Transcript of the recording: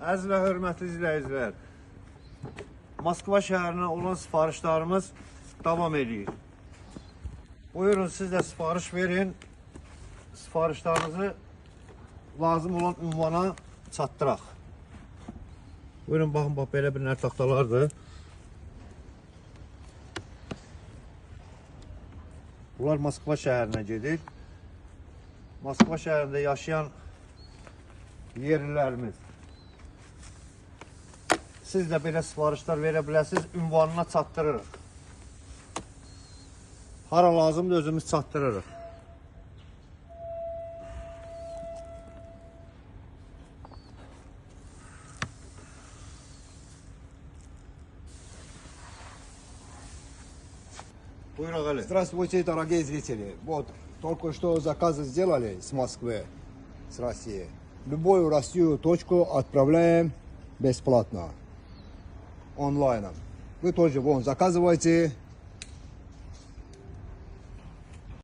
Əziz və hörmətli izləyicilər, Moskva şəhərinə olan sifarişlərimiz davam edir. Buyurun, siz də sifariş verin. Sifarişlərinizi lazım olan ünvana çatdıraq. Buyurun, baxın, bax, belə bir nər taxtalardır. Bunlar Moskva şəhərinə gedir. Moskva şəhərində yaşayan yerlilərimiz. Siz də belə sifarişlər verə biləsiniz, ünvanına çatdırırıq. Hara lazımdır, özümüz çatdırırıq. Buyur ağalı. Здравствуйте, дорогие зрители. Вот, только что заказы сделали с Москвы, с России. Любую Россию точку отправляем бесплатно. Онлайном. Вы тоже вон заказывайте.